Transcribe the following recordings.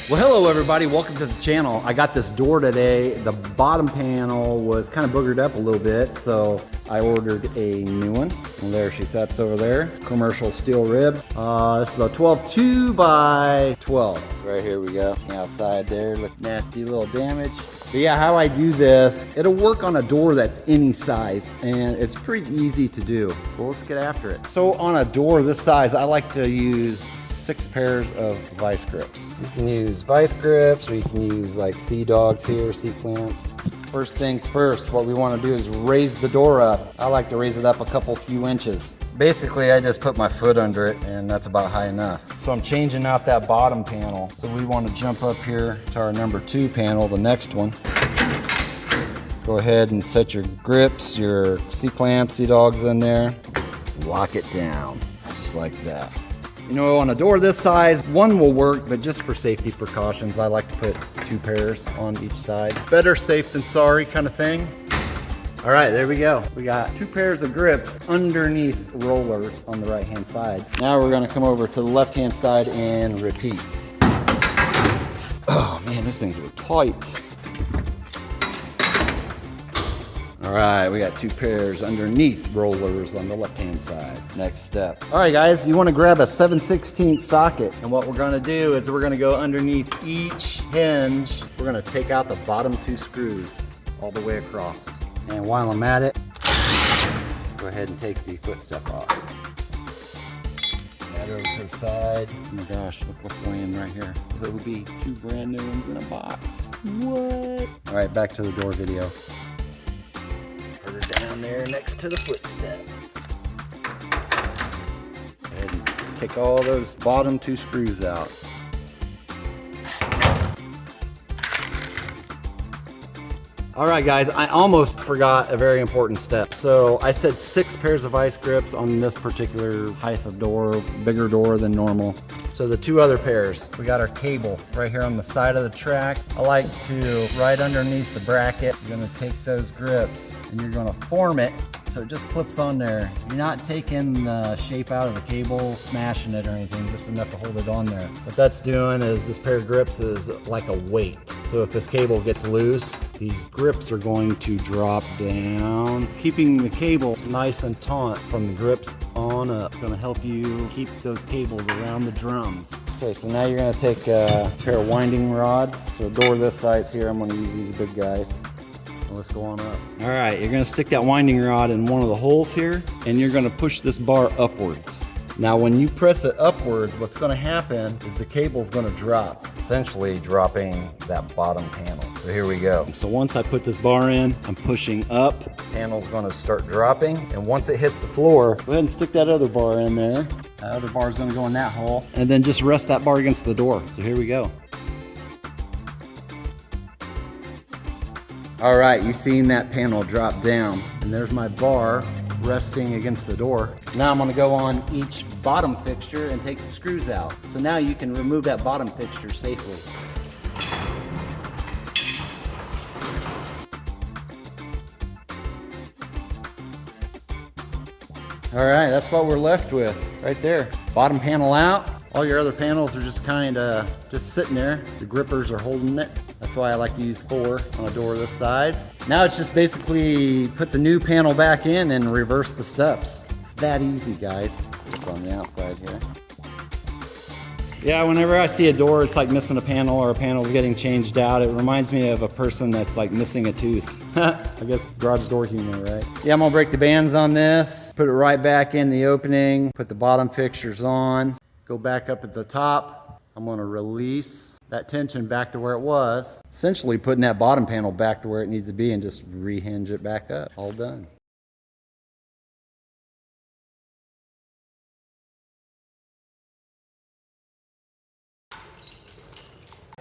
Well, hello everybody, welcome to the channel. I got this door today. The bottom panel was kind of boogered up a little bit, so I ordered a new one. And there she sits over there, commercial steel rib. This is a 12.2 by 12. Right here we go, outside there, look nasty little damage. But yeah, how I do this, it'll work on a door that's any size, and it's pretty easy to do. So let's get after it. So on a door this size, I like to use 6 pairs of vice grips. You can use vice grips, or you can use like C-dogs here, C-clamps. First things first, what we want to do is raise the door up. I like to raise it up a few inches. Basically, I just put my foot under it, and that's about high enough. So I'm changing out that bottom panel. So we want to jump up here to our number 2 panel, the next one. Go ahead and set your grips, your C-clamps, C-dogs in there. Lock it down, just like that. You know, on a door this size, one will work, but just for safety precautions, I like to put 2 pairs on each side. Better safe than sorry kind of thing. All right, there we go. We got 2 pairs of grips underneath rollers on the right-hand side. Now we're gonna come over to the left-hand side and repeats. Oh man, these things were tight. All right, we got 2 pairs underneath rollers on the left-hand side. Next step. All right, guys, you wanna grab a 7/16 socket. And what we're gonna do is we're gonna go underneath each hinge. We're gonna take out the bottom 2 screws all the way across. And while I'm at it, go ahead and take the footstep off. That over to the side. Oh my gosh, look what's laying right here. There would be 2 brand new ones in a box. What? All right, back to the door video. Put her down there next to the footstep. And take all those bottom 2 screws out. All right, guys, I almost forgot a very important step. So I said 6 pairs of vice grips on this particular height of door, bigger door than normal. So the 2 other pairs, we got our cable right here on the side of the track. I like to, right underneath the bracket, you're gonna take those grips and you're gonna form it so it just clips on there. You're not taking the shape out of the cable, smashing it or anything, just enough to hold it on there. What that's doing is this pair of grips is like a weight. So if this cable gets loose, these grips are going to drop down, keeping the cable nice and taut from the grips on up. It's gonna help you keep those cables around the drums. Okay, so now you're gonna take a pair of winding rods. So a door this size here, I'm gonna use these big guys. Let's go on up. All right, you're gonna stick that winding rod in one of the holes here, and you're gonna push this bar upwards. Now, when you press it upwards, what's gonna happen is the cable's gonna drop, essentially dropping that bottom panel. So here we go. So once I put this bar in, I'm pushing up, panel's gonna start dropping, and once it hits the floor, go ahead and stick that other bar in there. That other bar's gonna go in that hole, and then just rest that bar against the door. So here we go. All right, you've seen that panel drop down, and there's my bar resting against the door. Now I'm gonna go on each bottom fixture and take the screws out. So now you can remove that bottom fixture safely. All right, that's what we're left with right there. Bottom panel out. All your other panels are just just sitting there. The grippers are holding it. That's why I like to use 4 on a door this size. Now it's just basically put the new panel back in and reverse the steps. It's that easy, guys. It's on the outside here. Yeah, whenever I see a door, it's like missing a panel or a panel's getting changed out. It reminds me of a person that's like missing a tooth. I guess garage door humor, right? Yeah, I'm gonna break the bands on this, put it right back in the opening, put the bottom fixtures on, go back up at the top. I'm gonna release that tension back to where it was, essentially putting that bottom panel back to where it needs to be and just rehinge it back up. All done.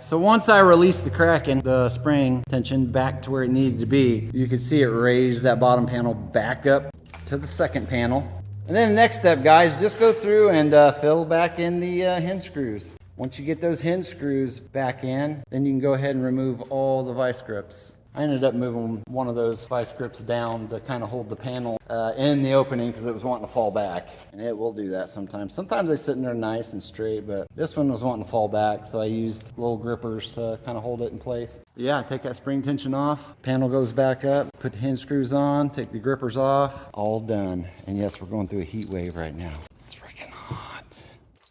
So once I released the crack and the spring tension back to where it needed to be, you can see it raise that bottom panel back up to the second panel. And then the next step, guys, just go through and fill back in the hinge screws. Once you get those hinge screws back in, then you can go ahead and remove all the vice grips. I ended up moving one of those vice grips down to kind of hold the panel in the opening because it was wanting to fall back. And it will do that sometimes. Sometimes they sit in there nice and straight, but this one was wanting to fall back, so I used little grippers to kind of hold it in place. Yeah, take that spring tension off, panel goes back up, put the hinge screws on, take the grippers off, all done. And yes, we're going through a heat wave right now. It's freaking hot.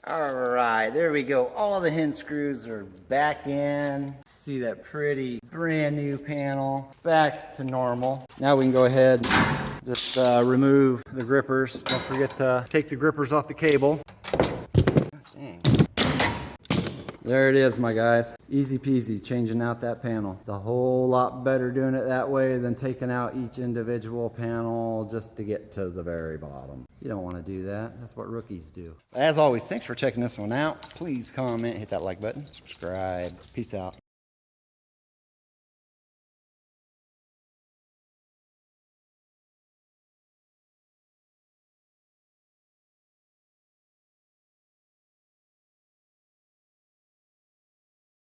All right, there we go. All the hinge screws are back in. See that pretty brand new panel back to normal. Now we can go ahead and just remove the grippers. Don't forget to take the grippers off the cable. Dang. There it is, my guys. Easy peasy changing out that panel. It's a whole lot better doing it that way than taking out each individual panel just to get to the very bottom. You don't want to do that. That's what rookies do. As always, thanks for checking this one out. Please comment, hit that like button, subscribe. Peace out.